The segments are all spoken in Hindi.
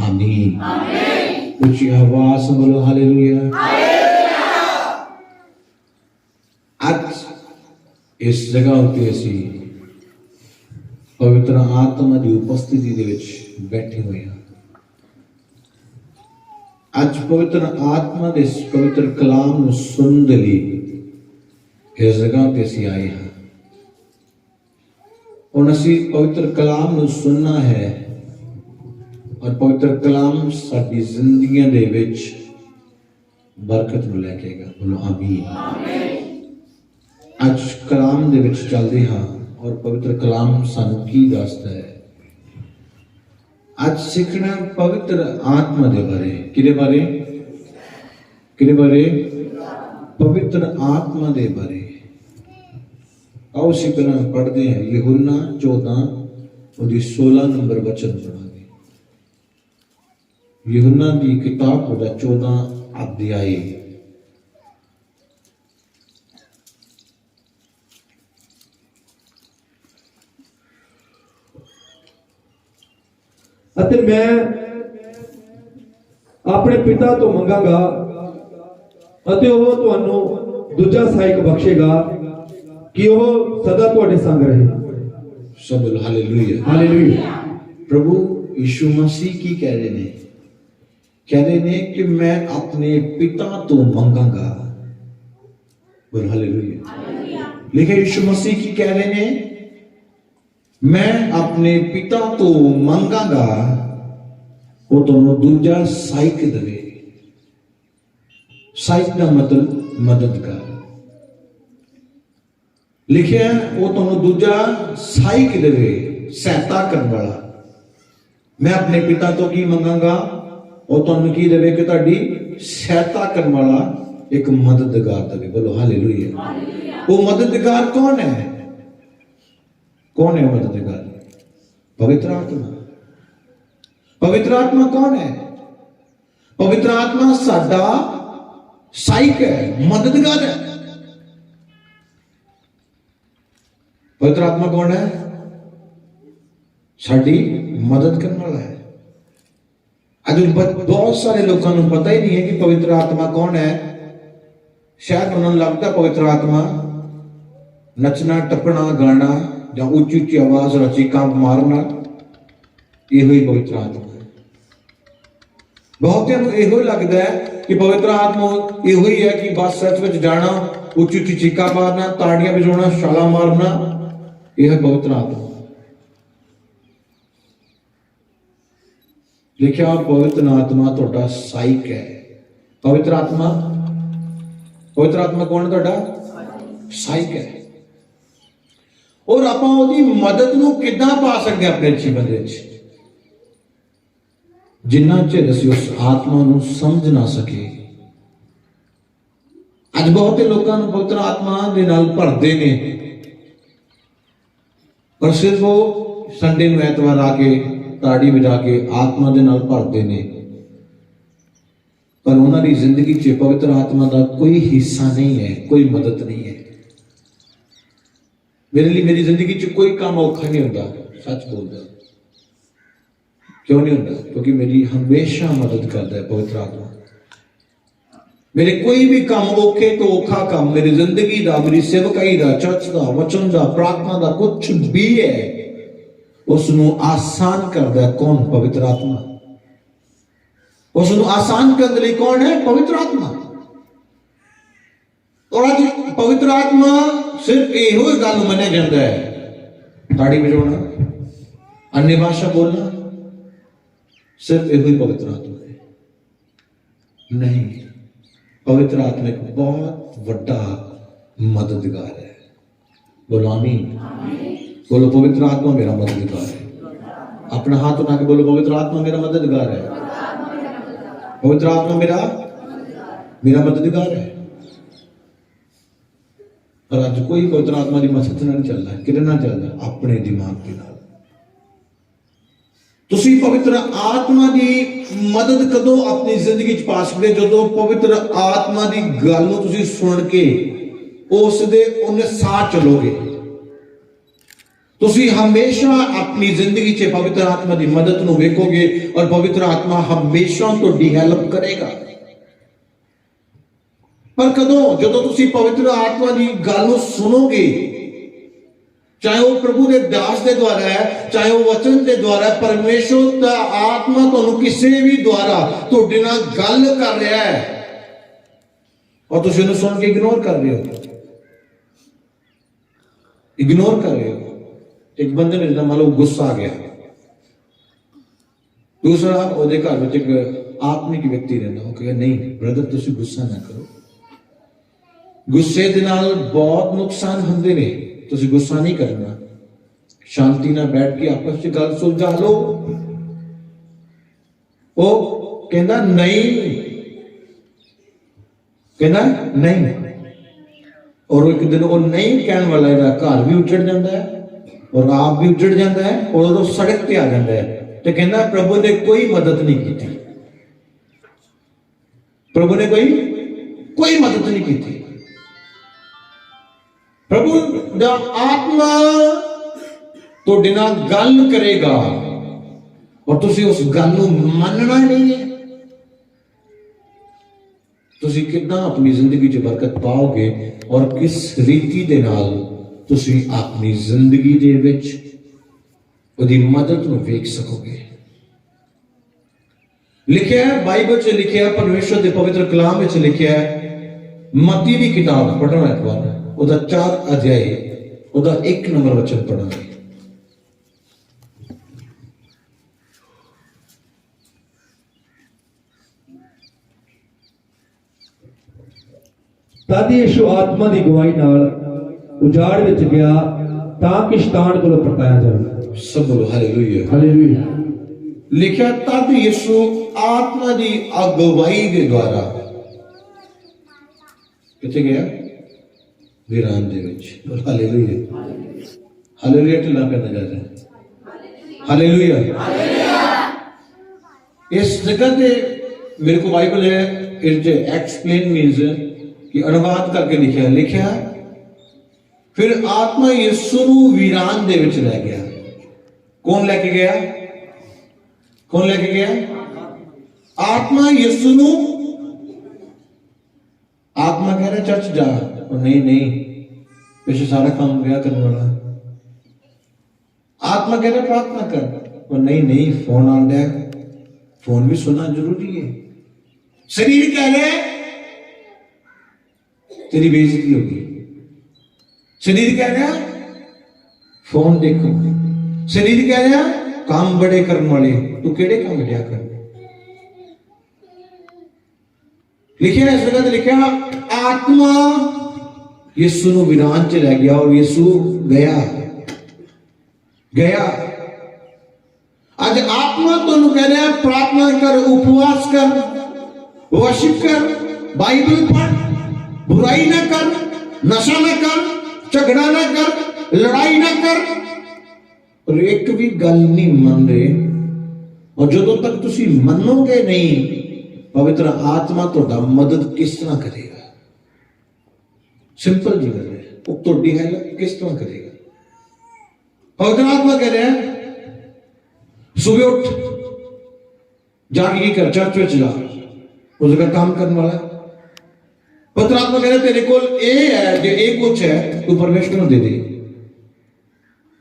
आमीन। ऊंची आवाज से बोलो हालेलुया। आज इस जगह उत्ते असी पवित्र आत्मा की उपस्थिति दे विच बैठे हुए हैं। आज पवित्र आत्मा के पवित्र कलाम को सुनने के लिए इस जगह पे असी आए हैं और असी पवित्र कलाम को सुनना है और पवित्र कलाम साडी जिंदगियां दे विच बरकत में लेके आएगा। बोलो आमीन। आज कलाम दे विच चलदे हां और पवित्र कलाम सानू की दसदा है। आज सीखना पवित्र आत्मा के बारे। किदे बारे? किदे बारे? पवित्र आत्मा के बारे। आओ सीखना पढ़ते हैं यूहन्ना 14 और 16 नंबर वचन पढ़ांगे। यूहन्ना की किताब का 14 अध्याय। अते मैं अपने पिता तो मंगांगा अते वो तुहानू दूजा सहायक बख्शेगा कि वो सदा तुहाडे संग रहे। सब बोलो हालेलुया। हालेलुया। प्रभु यीशु मसीह की कह रहे ने, कह रहे ने कि मैं अपने पिता तो मंगांगा। बोलो हालेलुया। लिखे यीशु मसीह की कह रहे ने मैं अपने पिता तो मंगांगा वो तुहानू दूजा सहायक देवे। सहायक का मतलब मददगार। लिखे वो तुहानू दूजा सहायक देवे, सहायता करने वाला। मैं अपने पिता तो की मंगांगा वो तुहानू की देवे कि तुहाडी सहायता करने वाला एक मददगार देवे। बोलो हालेलुया। वो मददगार कौन है? कौन है मददगार? पवित्र आत्मा। पवित्र आत्मा कौन है? पवित्र आत्मा साडा सहायक है, मददगार है। पवित्र आत्मा कौन है? साडी मदद करने वाला है। आज बहुत सारे लोगों को पता ही नहीं है कि पवित्र आत्मा कौन है। शायद उन्होंने लगता पवित्र आत्मा नचना टपना गाना या ऊंची ऊंची आवाज और चीखा मारना यो ही पवित्र आत्मा है। बहुत यो लगता है कि पवित्र आत्मा यो ही है कि बस सच में जाना, ऊंची ऊंची चीखा मारना, ताड़ियां बजाना, छाला मारना, यह है पवित्र आत्मा। लिखा पवित्र आत्मा तुहाडा सहायक है। पवित्र आत्मा कौन तुहाडा? सहायक है। और आप मदद नूं किद्दां पा सकते अपने जीवन विच? जिन्ना चिर असीं उस आत्मा नूं समझ ना सके। अज बहुत लोगों को पवित्र आत्मा दे नाल भरदे ने और सिर्फ वो संडे नूं ऐतवार आके ताड़ी बजा के आत्मा दे नाल भरदे ने, पर उन्हां दी जिंदगी च पवित्र आत्मा का कोई हिस्सा नहीं है, कोई मदद नहीं है। मेरे लिए मेरी जिंदगी च कोई काम औखा नहीं होता। सच बोलता। क्यों नहीं होता? क्योंकि मेरी हमेशा मदद करता है पवित्र आत्मा। मेरे कोई भी काम औखे तो औखा काम मेरी जिंदगी का, मेरी सेवकाई का, चर्च का, वचन का, प्रार्थना का कुछ भी है उसनू आसान करता है कौन? पवित्र आत्मा। उसनू आसान करने लिए कौन है? पवित्र आत्मा। और आज पवित्र आत्मा सिर्फ यो गल मनिया जाता है, ताड़ी बजाना, अन्य भाषा बोलना, सिर्फ यो ही पवित्र आत्मा है। नहीं, पवित्र आत्मा एक बहुत बड़ा मददगार है। बोलो आमीन। बोलो पवित्र आत्मा मेरा मददगार है। अपना हाथ उठा के बोलो पवित्र आत्मा मेरा मददगार है। पवित्र आत्मा मेरा मददगार है। और अज कोई पवित्र आत्मा की मदद नहीं चल रहा है। कि चल रहा? अपने दिमाग के नाल। तुसी पवित्र आत्मा की मदद कदों अपनी जिंदगी च पा सकते? जो पवित्र आत्मा की गल तुसी सुन के उस दे उन्हें साथ चलोगे। तुसी हमेशा अपनी जिंदगी च पवित्र आत्मा की मदद नूं वेखोगे और पवित्र आत्मा हमेशा तुहाडी हेल्प करेगा। पर कदों जदों तुसी पवित्र आत्मा की गल नूं सुनोगे, चाहे वह प्रभु के दास के द्वारा है, चाहे वह वचन के द्वारा है, परमेश्वर का आत्मा तुहानूं किसी भी द्वारा तुहाडे नाल गल कर रहा है और तुसी उहनूं सुन के इग्नोर कर रहे हो, इग्नोर कर रहे हो। एक बंदे ने जिदा मान लो गुस्सा आ गया, दूसरा ਉਹਦੇ घर में एक आत्मिक व्यक्ति रहता, वो कहेगा नहीं ब्रदर तुसी गुस्सा ना करो, गुस्से दे नाल बहुत नुकसान हुंदे ने, तुसी गुस्सा नहीं करना, शांति ना बैठ के आपस में गल सुलझा लो। वो कहना नहीं, कहना नहीं, और एक दिन वो नहीं कहने वाला घर भी उजड़ जाता है और आप भी उजड़ जाता है और वो सड़क पे आ जाता है, तो कहना प्रभु ने कोई मदद नहीं की थी, प्रभु ने कोई मदद नहीं की थी। प्रभु दा आत्मा तो बिना गल करेगा और तुसी उस गल नूं मनना नहीं है, तुसी कितना अपनी जिंदगी च बरकत पाओगे और किस रीति दे नाल तुसी अपनी जिंदगी दे विच उहदी मदद नूं वेख सकोगे। लिखिया है बाइबल च, लिखिया है परमेश्वर दे पवित्र कलाम विच लिखिया है, मत्ती दी किताब पढ़ना एक बार, उहदा 4 अध्याय उहदा 1 नंबर वचन पढ़ांगे। तद यीशु आत्मा की गवाही नाल उजाड़ विच गया ताकि शैतान को परताया जाए। सब बोलो हालेलुया हालेलुया। लिखिया तद यीशु आत्मा की अगुवाई के द्वारा किथे गया? वीरान दे विच। बोलो हालेलुया हालेलुया। ढिला करना जा रहा है हालेलुया। इस जगह पे मेरे को बाइबल है, इट एक्सप्लेन मीन्स कि अनुवाद करके लिखा, लिखा फिर आत्मा यीशु नूं वीरान दे विच ले गया। कौन लेके गया? कौन लेके गया? आत्मा यीशु नूं। आत्मा कह रहा चर्च जा, और नहीं नहीं पिछले सारा काम गया करने वाला। आत्मा कह रहा प्रार्थना कर, और नहीं नहीं फोन आ रहा है, फोन भी सुनना जरूरी है। शरीर कह रहे तेरी बेइज्जती होगी, शरीर कह रहा फोन देखो, शरीर कह रहा काम बड़े करने वाले, तू केड़े काम लिया कर। लिखिया इस जगह लिखा आत्मा यीशु नूं वीरान च रह गया और यीशु गया गया। आज आत्मा तुहानूं कह रहा प्रार्थना कर, उपवास कर, वर्शिप कर, बाइबल पढ़, बुराई ना कर, नशा ना कर, झगड़ा ना कर, लड़ाई ना कर, और एक भी गल नहीं मन रहे। और जो तक तुसी मनोगे नहीं, पवित्र आत्मा तुहाडा मदद किस तरह करेगा? सिंपल जी गल है, वो तुहाडी हेल्प किस तरह करेगा? पवित्र आत्मा कह रहा है सुबह उठ जाके कर, चर्च में जा, उस जगह काम करने वाला। पवित्र आत्मा कह रहा तेरे को है जो एक कुछ है तू परमेश्वर को दे दे।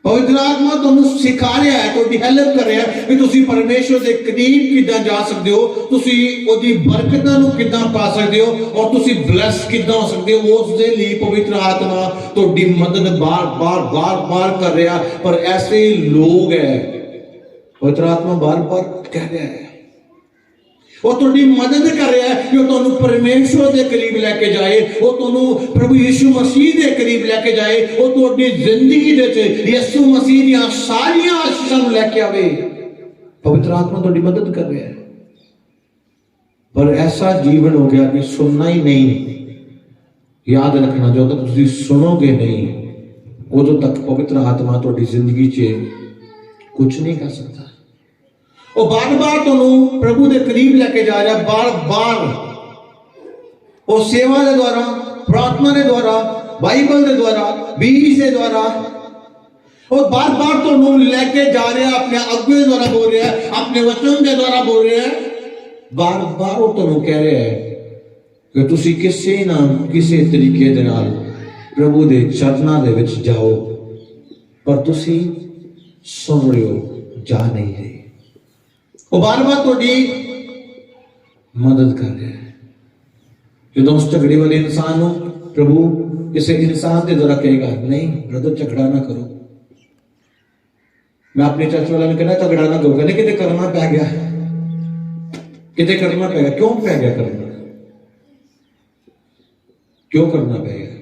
पवित्र आत्मा तुहानूं सिखा रहा है, तुहाडी हेल्प कर रहा है कि तुसी परमेश्वर के करीब किदां जा सकते हो, तुसी ओदी बरकतां नूं किदां पा सकते हो और तुसी ब्लेस किदां हो सकते हो। उस दे लिए पवित्र आत्मा तुहाडी मदद बार बार बार बार कर रहा। पर ऐसे लोग है, पवित्र आत्मा बार बार कह रहा है, वो तुहाडी मदद कर रहा है कि वो तुहानूं परमेश्वर के करीब लेके जाए, वो तुहानूं प्रभु यीशु मसीह के करीब लेके जाए, वो तुहाडी जिंदगी दे विच यीशु मसीह दीयां सारियां आशीषां नूं लेके आवे। पवित्र आत्मा तुहाडी मदद कर रहा है। पर ऐसा जीवन हो गया कि सुनना ही नहीं। याद रखना, जो तक तुसीं सुनोगे नहीं उदों तक पवित्र आत्मा तुहाडी जिंदगी च कुछ नहीं कर सकता। वो बार बार तुहानूं प्रभु के करीब लेके जा रहा, बार बार वो सेवा के द्वारा, प्रार्थना के द्वारा, बाइबल के द्वारा, बीज के द्वारा। और बार बार तो लेके जा रहे हैं, अपने अगुए द्वारा बोल रहे हैं, अपने वचन के द्वारा बोल रहे हैं, बार बार वो तो कह रहे हैं कि तुसी किसी ना किसी तरीके दे नाल प्रभु दे चरना दे विच जाओ, पर तुसी सुन रहे हो, जा नहीं रहे। वो बार बार थोड़ी मदद कर रहे हैं। जो उस झगड़े वाले इंसान हो, प्रभु किसी इंसान के द्वारा कहेगा नहीं ब्रदर झगड़ा ना करो, मैं अपने चर्च वाले ने कहना झगड़ा ना करो, कहने कितने करना पै गया, कितने करना पै गया, क्यों पै गया करना, क्यों करना पै गया?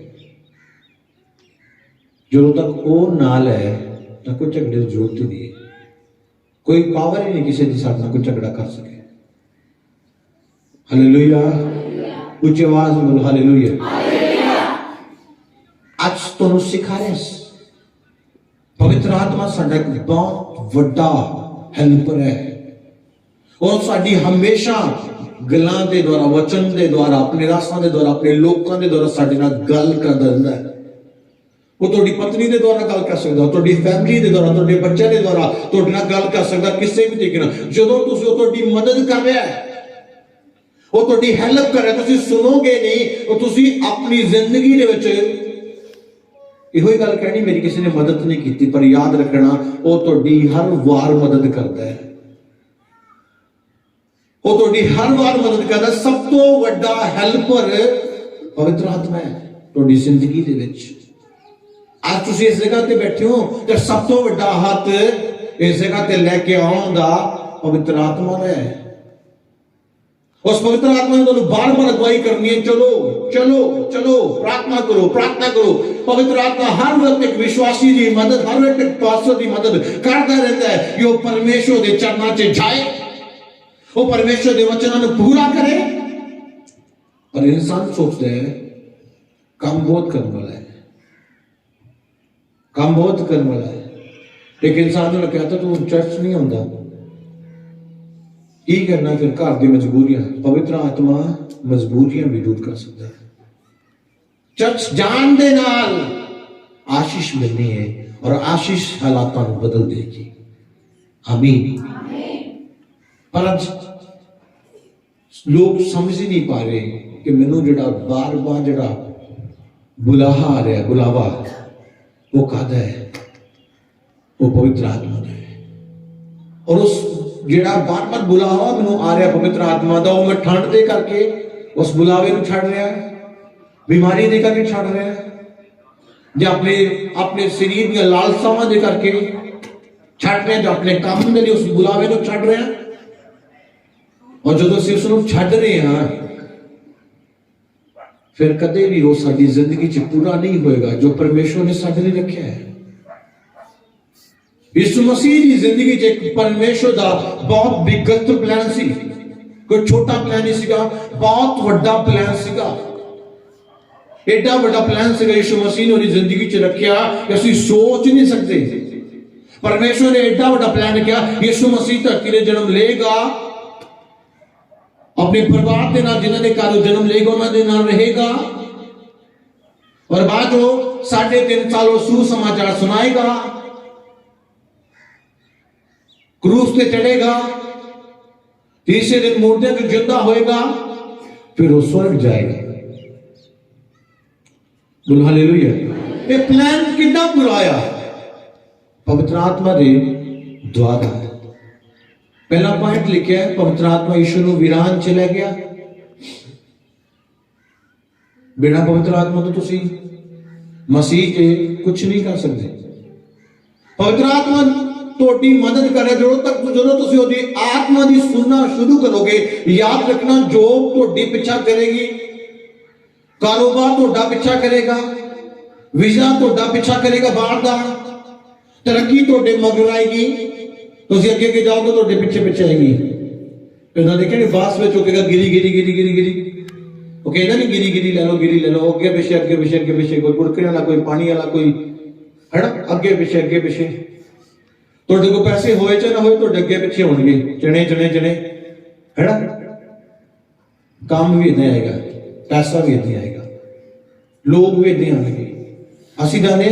जो तक वो नाल है तो कोई झगड़े की जरूरत ही नहीं है, कोई पावर ही नहीं किसी के साथ ना कोई झगड़ा कर सके। हालेलुया, उच्च आवाज में बोलो हालेलुया। आज तुहानू सिखा रहे पवित्र आत्मा साडा एक बहुत वड्डा हेल्पर है, और साडी हमेशा गल्लां दे द्वारा, वचन दे द्वारा, अपने रास्तां दे द्वारा, अपने लोकां दे द्वारा साडे नाल गल करदा रहिंदा है। वो तुहाडी पत्नी दे द्वारा गल कर सकदा, तुहाडी फैमिली दे द्वारा, तुहाडे बच्चे दे द्वारा तुहाडे नाल गल कर सकदा, किसी भी तरीके नाल। जदों तुसीं वो तुहाडी मदद कर रहा है, वो तुहाडी हेल्प कर रहा है, तुसीं सुनोगे नहीं, और तुसीं अपनी जिंदगी दे विच इहो ही गल कहनी मेरी किसी ने मदद नहीं की, पर याद रखना वो तुहाडी हर वार मदद करता है, वो तुहाडी हर वार मदद करता है। सब तो वड्डा हेल्पर पवित्र आत्मा है तुहाडी जिंदगी दे विच। आज तुसीं इस जगह ते बैठे हो तो सब तो वड्डा हाथ इस जगह ते लेके आउण दा पवित्र आत्मा दा है। उस पवित्र आत्मा ने तुहानू बार बार अगुवाई करनी है, चलो चलो चलो, प्रार्थना करो, प्रार्थना करो। पवित्र आत्मा हर वक्त एक विश्वासी की मदद, हर वक्त एक पास्टर की मदद करता रहता है। यो परमेश्वर के चरणों से जाए, वो परमेश्वर के वचनों को पूरा करे। पर इंसान सोचते हैं काम बहुत करने वाला है, काम बहुत करने वाला है। एक इंसान ने कहता तू चर्च नहीं आंदा, की करना फिर घर की मजबूरियां। पवित्र आत्मा मजबूरियां भी दूर कर सकता है। चर्च जान दे नाल आशीष मिलनी है, और आशीष हालातों को बदल देगी। आमीन। पर आज लोग समझ ही नहीं पा रहे कि मैनू जड़ा बार बार जड़ा बुलाहा आ रहा है, बुलावा वो कादा है, वो पवित्र आत्मा का है। और उस जेड़ा बार बार बुलावा मैनू आ रहा पवित्र आत्मा का, वो मैं ठंड दे करके उस बुलावे को छड़ रहा है, बीमारी दे करके छड़ रहा है, जो अपने अपने शरीर की लालसावां दे करके छड़ रहे हैं, जो अपने काम के लिए उस बुलावे को छड़ रहे हैं। और जो असं उसको छड़ रहे हैं फिर कदे भी वो साडी जिंदगी च पूरा नहीं होएगा जो परमेश्वर ने साडे लिए रखा है। यीशु मसीह की जिंदगी च एक परमेश्वर का बहुत विगत प्लान सी, कोई छोटा प्लान नहीं सीगा, बहुत बड़ा प्लान सीगा। एडा बड़ा प्लान सीगा यीशु मसीह ने उन्हें जिंदगी च रखा कि असं सोच नहीं सकते। परमेश्वर ने एडा बड़ा प्लान किया, यीशु मसीह धरती ने जन्म लेगा, अपने परिवार के नाल जिन्होंने घर जन्म लेगा उन्होंने नाल रहेगा, और बाद वो 3.5 साल वो सुसमाचार सुनाएगा, क्रूस पे चढ़ेगा, तीसरे दिन मुर्दे को जिंदा होएगा, फिर वो स्वर्ग जाएगा। बोलो हालेलुया। ये प्लान कितना पूरा आया? पवित्र आत्मा दे द्वारा। पहला पॉइंट लिखा है, पवित्र आत्मा यीशु ਨੂੰ वीरान चला गया। बिना पवित्र आत्मा तो तुसी मसीह के कुछ नहीं कर सकते। पवित्र आत्मा तोड़ी मदद करे जो तक तुसी ओदी आत्मा दी सुनना शुरू करोगे। याद रखना, जॉब तोड़ी पीछा करेगी, कारोबार तोड़ा पीछा करेगा, वीजा तोड़ा पीछा करेगा, बाहर दा तरक्की तोड़े मगर आएगी, तुसी अगे के जाओगे तोड़े पीछे पीछे आएगी। इन्होंने देखे नहीं बास में चुकेगा गिरी गिरी गिरी गिरी गिरी, वो कहना नहीं गिरी गिरी ले लो, गिरी ले लो, अगे पिछे अगे पिछे अगे पिछे, कोई कुड़कने वाला, कोई पानी वाला, कोई है ना, अगे पिछे अगे पिछे। तोड़े को पैसे होए चाहे ना होए तोड़े अगे पिछे होंगे, चने चने चने, है ना। काम भी इतना आएगा, पैसा भी इतना आएगा, लोग भी इतने आएंगे। असं जाने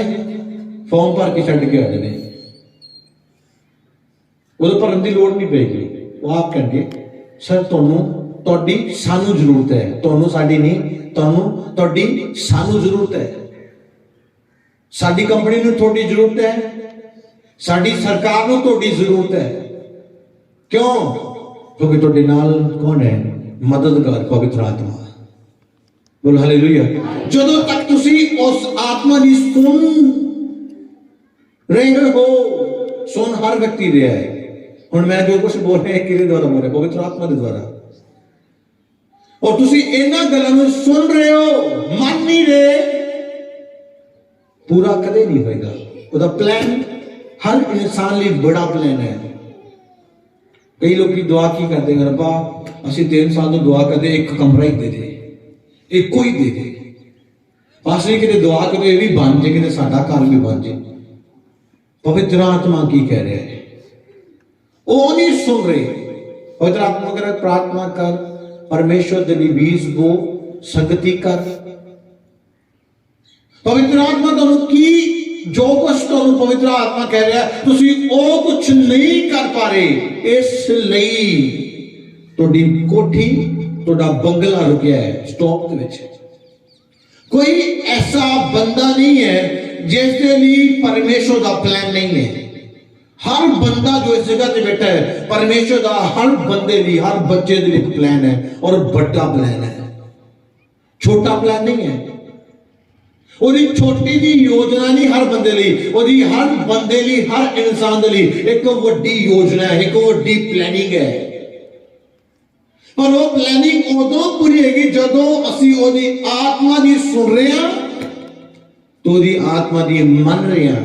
फॉर्म भर के छड्ड के आ जाने, उदों भरन की लोड़ नहीं पेगी। वो आप कहेंगे सर तुहाडी सानू जरूरत है, तुहानू साडी नहीं, तुहाडी सानू जरूरत है, साडी कंपनी नू तुहाडी जरूरत है, साडी सरकार नू तुहाडी जरूरत है। क्यों? क्योंकि तुहाडे नाल कौन है? मददगार पवित्र आत्मा। बोल हालेलुया। जदों तक तुसी उस आत्मा की सुन रहे हो, सुन हर व्यक्ति रहा है। हुण मैं जो कुछ बोल रहा है किहदे द्वारा बोल रहा? पवित्र आत्मा के द्वारा। और तुसी इन्हां गल्लां नूं सुन रहे हो, मान नहीं रहे, पूरा कदे नहीं होएगा। उसका प्लान हर इंसान लिए बड़ा प्लान है। कई लोग की दुआ की करते हैं, रब्बा असीं 3 साल तो दुआ करते एक कमरा ही दे दे, एक ही दे दे, बस नहीं कि दुआ करो ये भी बन जाए, कि साडा घर भी बन जाए। पवित्र आत्मा की कह रहा है? वो नहीं सुन रहे। पवित्र आत्मा कह रहा है प्रार्थना कर, परमेश्वर के लिए बीज बो, संगति कर। पवित्र आत्मा तुहानू की जो कुछ तुहानू पवित्र आत्मा कह रहा है, तुसी वो कुछ नहीं कर पा रहे, इसलिए तुहाडी कोठी, तुहाडा बंगला रुकिया है स्टॉप दे विच। कोई ऐसा बंदा नहीं है जिसके लिए परमेश्वर का प्लान नहीं है। हर बंदा जो इस जगह पे बैठा है, परमेश्वर का हर बंदे लिए, हर बच्चे के लिए एक प्लान है, और बड़ा प्लान है, छोटा प्लान नहीं है। ਉਹਦੀ छोटी दी योजना नहीं हर बंदे लिए, ਉਹਦੀ हर बंदे लिए, हर इंसान के लिए एक वड्डी योजना है, एक वड्डी प्लानिंग है। पर वो प्लानिंग उदों पूरी होगी जदों असीं ਉਹਦੀ आत्मा दी सुन रहे हैं, तो ਉਹਦੀ आत्मा दी मन रहे हैं।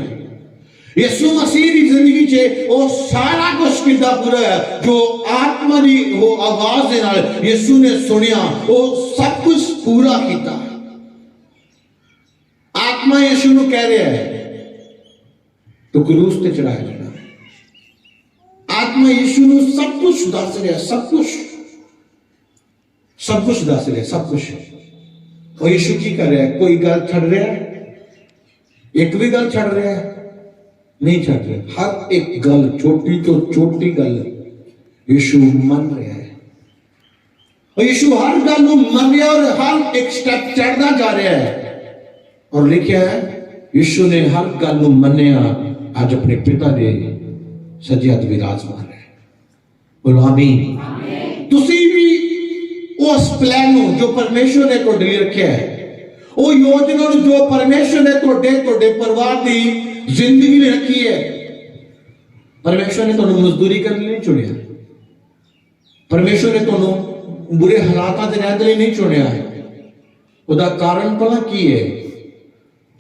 यीशु मसीह की जिंदगी च वो सारा कुछ कितना पूरा है जो आत्मा की वो आवाज के नाल यीशु ने सुनिया, वो सब कुछ पूरा किया। आत्मा यीशु को कह रहा है तो क्रूस ते चढ़ाया जाना। आत्मा यीशु को सब कुछ दस रहा है, सब कुछ दस रहा है, सब कुछ। और यीशु की कर रहा है? कोई गल छड़ रहा है? एक भी गल छड़ रहा है? नहीं छड़ रहे। हर एक गल, छोटी तो छोटी गल यीशु मन रहा है, और यीशु हर गल को मन रहा है, और हर एक स्टेप चढ़ता जा रहा है। और लिखा है यीशु ने हर गल को मनिया, आज अपने पिता के सज्जे हत्थ विराजमान है। बोलो आमीन। तुसी भी उस प्लान जो परमेश्वर ने तुहाडे लिए रखा है, वो योजना जो परमेश्वर ने तुहाडे परिवार की जिंदगी में रखी है। परमेश्वर ने तुहानू मजदूरी करने नहीं चुनिया, परमेश्वर ने तुहानू बुरे हालात के रहने नहीं चुनिया है। उसका कारण भला की है?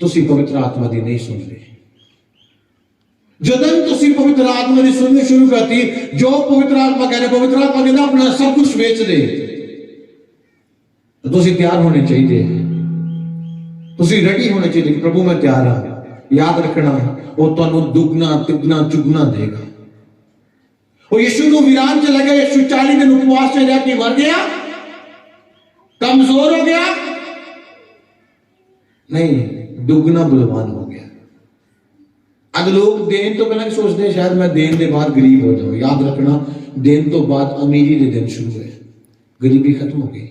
तुसी पवित्र आत्मा की नहीं सुन रहे। जदन तुसी पवित्र आत्मा की सुननी शुरू करती, जो पवित्र आत्मा कह रहे, पवित्र आत्मा कहना अपना सब कुछ बेच दे, तो तुसी तैयार होने चाहिए, तुसी रेडी होने चाहिए कि प्रभु मैं तैयार हाँ। याद रखना वो तुहानू दुगना तिगना चुगना देगा। वो यीशु को वीरान च लगे, यीशु 40 दिन उपवास से रह के मर गया, कमजोर हो गया? नहीं, दुगना बलवान हो गया। अब लोग देन तो पहले सोचते हैं शायद मैं देन के बाद गरीब हो जाऊं। याद रखना, देन तो बाद अमीरी के दिन शुरू हुए, गरीबी खत्म हो गई।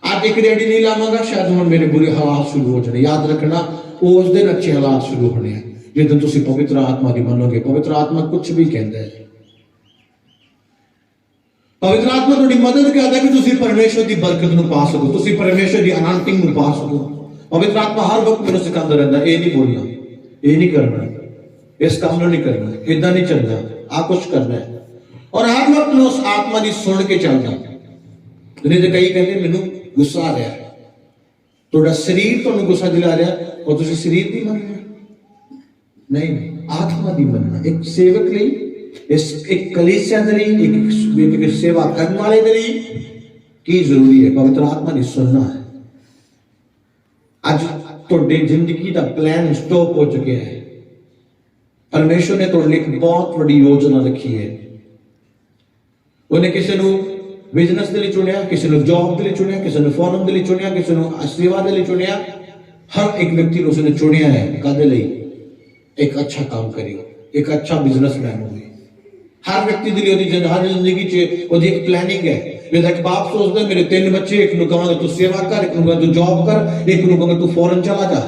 आज एक रेडी नहीं लावांगा, शायद हम मेरे बुरे हालात शुरू हो जाने। याद रखना, उस दिन अच्छे हालात शुरू होने हैं जिस दिन तुसी पवित्र आत्मा की मनोगे। पवित्र आत्मा कुछ भी कहता है। पवित्र आत्मा थोड़ी मदद करता है कि तुसी परमेश्वर की बरकत को पा सको, तुसी परमेश्वर की अनाउंटिंग को पा सको। पवित्र आत्मा हर वक्त मेरे सिखाता रहता है, ये नहीं बोलना, ये नहीं करना, इस काम में नहीं करना, इदा नहीं चलना, आ कुछ करना है। और हर वक्त मैं उस आत्मा की सुन के चलना। नहीं तो कई कहते मैनू गुस्सा आ रहा है, थोड़ा शरीर तुहानू गुस्सा दिला रहा है, और तुसी शरीर की मन रहे? नहीं, आत्मा की मनना। एक सेवक लिए, एक कलीसिया के लिए, एक सेवा करने वाले के लिए की जरूरी है? पवित्र आत्मा की सुनना है। आज तुहाडी जिंदगी का प्लान स्टॉप हो चुका है। परमेश्वर ने तुहाडे लिए एक बहुत बड़ी योजना रखी है। उन्हें किसी को बिजनेस के लिए चुनिया, किसी को जॉब के लिए चुनिया, किसी को फॉरन के लिए चुनिया, किसी को सेवा के लिए चुनिया। हर एक व्यक्ति ने उसने चुनिया है कादे लिए एक अच्छा काम करियो, एक अच्छा बिजनेसमैन हो। हर व्यक्ति के लिए हर जिंदगी च एक प्लानिंग है। मेरा एक बाप सोचता है मेरे 3 बच्चे, एक नु कहांगा तू सेवा कर, एक नु कहांगा तू जॉब कर, एक नु कहांगा तू फॉरेन चला जा।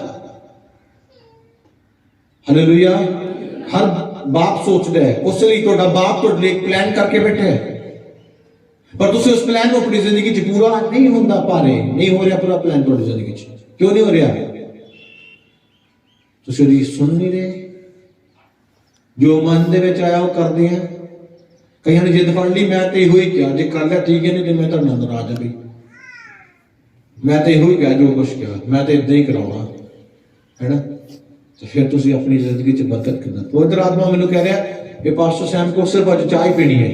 हालेलुया। हर बाप सोचता है, उसलिए ਤੁਹਾਡਾ बाप ਤੁਹਾਡੇ ਲਈ प्लान करके बैठा है, पर तुम उस प्लान को अपनी जिंदगी च पूरा नहीं होता पा रहे, नहीं हो रहा पूरा प्लान ਤੁਹਾਡੀ जिंदगी च। क्यों नहीं हो रहा? तुम उसकी सुन नहीं रहे, जो मन दे विच आया वो करते हैं। कई ने जिद फड़ ली, मैं तो यो ही क्या, जो कर लिया ठीक है, नहीं तो मैं तो नाराज हाँ, मैं तो यो ही क्या, जो कुछ क्या मैं तो इदा ही कराना है ना। तो फिर तुम अपनी जिंदगी च बरकत करना। पवित्र आत्मा मैंने कह रहा है पास्टर सैम को सिर्फ अज चाय पीनी है।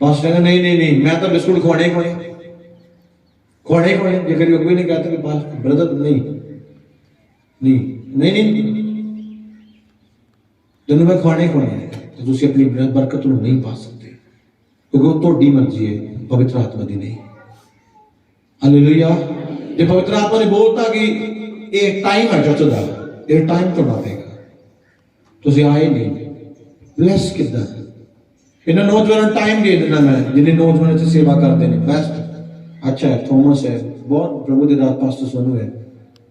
पास्टर कहना नहीं नहीं नहीं, मैं तो बिस्कुट खुआने ही खुआने, खुआने ही खुआने। जेकर कोई नहीं कहता कि ब्रदर नहीं नहीं नहीं नहीं तेन मैं खुआने ही खुआने है, तो तुम अपनी बरकत नहीं पा सकते, क्योंकि वो थोड़ी मर्जी है, पवित्र आत्मा की नहीं। हालेलुया। जो पवित्र आत्मा ने बोलता कि एक टाइम है जच का, एक टाइम तो ना देगा, तुम आए नहीं ब्लैस कि इन्हें नौजवान टाइम दे देना मैं, जिन्हें नौजवान से सेवा करते हैं बेस्ट अच्छा है। थॉमस है बहुत, प्रभु के दास पास्टर सोनू है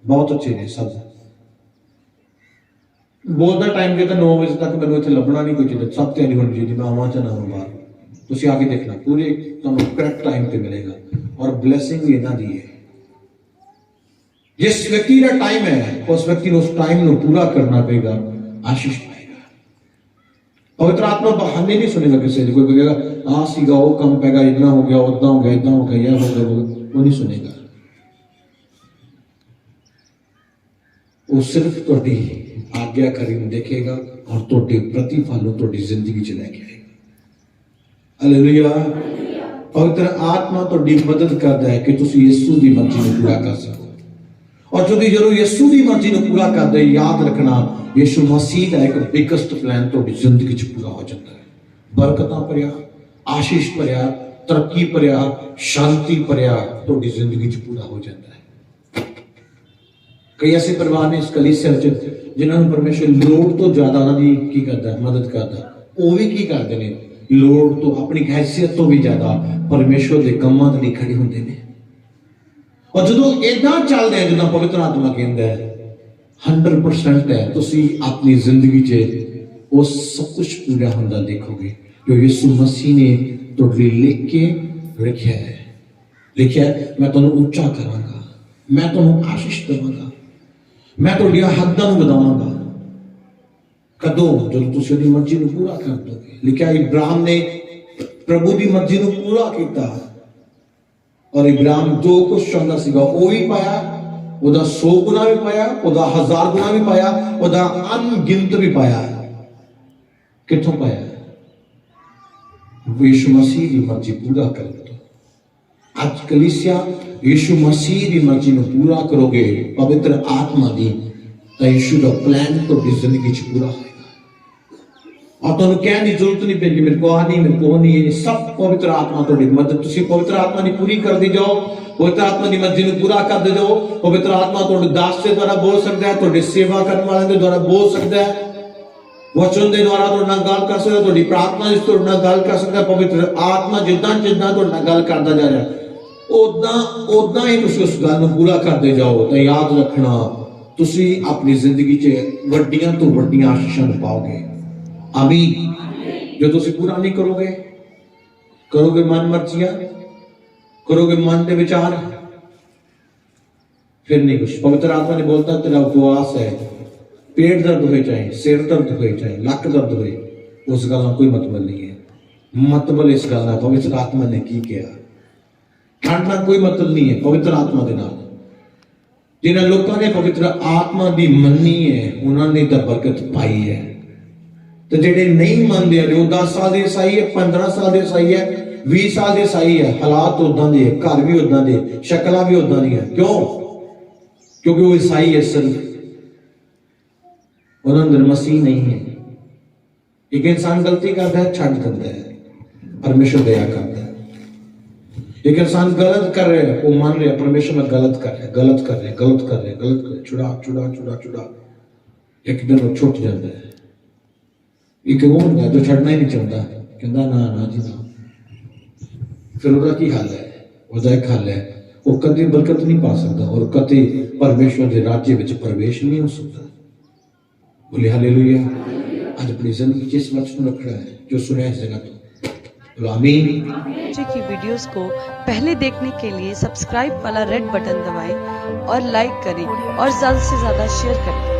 बहुत अच्छे ने सब। बोलता टाइम के 9 बजे तक मैं इतने लभना नहीं कोई चीज, सब तैयारी होनी चाहिए, मैं आवा चाह बाहर, तुम आके देखना पूरे तुम करैक्ट टाइम पे मिलेगा, और ब्लैसिंग भी इन्हों की है। जिस व्यक्ति का टाइम है उस व्यक्ति ने उस टाइम को पूरा करना पेगा, आशीष पाएगा। पवित्र आत्मा बहाने नहीं सुनेगा किसी कोई कहेगा आ सीगा वो कम पेगा, इतना हो गया उदा हो गया इदा हो गया यह हो गया, वो नहीं सुनेगा। वो सिर्फ थोड़ी आज्ञाकारी देखेगा और थोड़े प्रतिफल थोड़ी जिंदगी च लैके आएगा। हालेलुया। पवित्र आत्मा थोड़ी मदद करता है कि तुम यीशु की मर्जी को पूरा कर सको, और जो यीशु की मर्जी को पूरा करते याद रखना यीशु मसीह का एक बिगेस्ट प्लान थोड़ी जिंदगी च पूरा हो जाता है। बरकत भरिया, आशीष भरिया, तरक्की भरिया, शांति भरिया थोड़ी जिंदगी च पूरा हो जाता है। कई ऐसे परिवार ने इस कलीसिया जिन्होंने परमेश्वर लोड़ तो ज्यादा उन्होंने की करता है, मदद करता, वो भी की करते हैं लोड़ तो अपनी हैसियत तो भी ज्यादा परमेश्वर के कामों के लिए खड़े होंगे हैं। और जो इदा चलते हैं जिदा पवित्र आत्मा कहता है 100% है, तुम अपनी जिंदगी च वो सब कुछ पूरा होता देखोगे जो यीशु मसीह ने तुहाडे लिख के रखा है। लिखा है मैं तुहानू ऊंचा करांगा, मैं तुहानू आशीष देवांगा, मैं तुहाडियां हद्दां नू वधावांगा। कदों जो तुम उसकी मर्जी को पूरा कर दोगे। लिखा इब्राहिम ने प्रभु की मर्जी को पूरा किया, और इब्राहिम जो कुछ चाहता सीगा वो भी पाया, ਉਹਦਾ 100 गुना भी पाया, ਉਹਦਾ 1000 गुना भी पाया, ਉਹਦਾ अनगिनत भी पाया। कितों पाया? यीशु मसीह की मर्जी पूरा कर दो। आज कलीसिया यीशु मसीह की मर्जी को पूरा करोगे पवित्र आत्मा की, तो यीशु का प्लान तो जिंदगी च पूरा होगा। और तुम कहने की जरूरत नहीं पेगी मेरे को आ नहीं, मेरे को नहीं, ये सब पवित्र आत्मा थोड़ी मदद, तुम पवित्र आत्मा की पूरी कर दी जाओ, पवित्र आत्मा की मर्जी को पूरा कर दे जाओ। पवित्र आत्मा थोड़े दास के द्वारा बोल सकता है, थोड़ी सेवा करने वाले के द्वारा बोल सकता है, वचन के द्वारा थोड़े नाल गल कर सकता है, थोड़ी प्रार्थना जिस थोड़े नाल गल कर सकता है। पवित्र आत्मा जिदा जिदा थोड़े नाल गल करता जा रहा है उदा ही तुम उस गल को पूरा करते जाओ। तो याद रखना तुम अपनी जिंदगी च वड्डियां तो वड्डियां आशीषां पाओगे। आमीन। जो तुम पूरा नहीं करोगे, करोगे मन मर्जियां, करोगे मन के विचार, फिर नहीं कुछ। पवित्र आत्मा ने बोलता तेरा उपवास है, पेट दर्द हो चाहे, सिर दर्द हो चाहे, लक दर्द हो, उस गल का कोई मतलब नहीं है। मतलब इस गल का पवित्र आत्मा ने की किया, ठंड का कोई मतलब नहीं है। पवित्र आत्मा के नाल जिन्हें लोगों ने पवित्र आत्मा की मन्नी है उन्होंने तो बरकत पाई है। तो जेडे नहीं मानते जो 10 साल के ईसाई है, 15 साल के ईसाई है, 20 साल के ईसाई है, हालात उदा के, घर भी उदा के, शक्ल भी उदा दी है। क्यों? क्योंकि वो ईसाई है, सिर्फ उन्होंने अंदर मसीह नहीं है। एक इंसान गलती करता है, छड़ देता है, परमेश्वर दया करता है। एक इंसान गलत कर रहे हैं, वो मान रहे परमेश्वर में गलत कर रहे, गलत कर रहे, गलत कर रहे, गलत कर, छुड़ा छुड़ा छुड़ा छुड़ा, एक दिन वो छुट जाता है। एक वो होता है जो छड़ना ही नहीं चाहता, कहता ना ना जी ना, फिर उसका की हाल है, उसका एक हाल है, वो कभी बरकत नहीं पा सकता और कभी परमेश्वर के राज्य में प्रवेश नहीं हो सकता। बोले हालेलुया। आज अपनी जिंदगी जिस वचन रख रहा है, जो सुना है इस जगह तो बोलो आमीन। की वीडियोस को पहले देखने के लिए सब्सक्राइब वाला रेड बटन दबाएं और लाइक करें और ज्यादा से ज्यादा शेयर करें।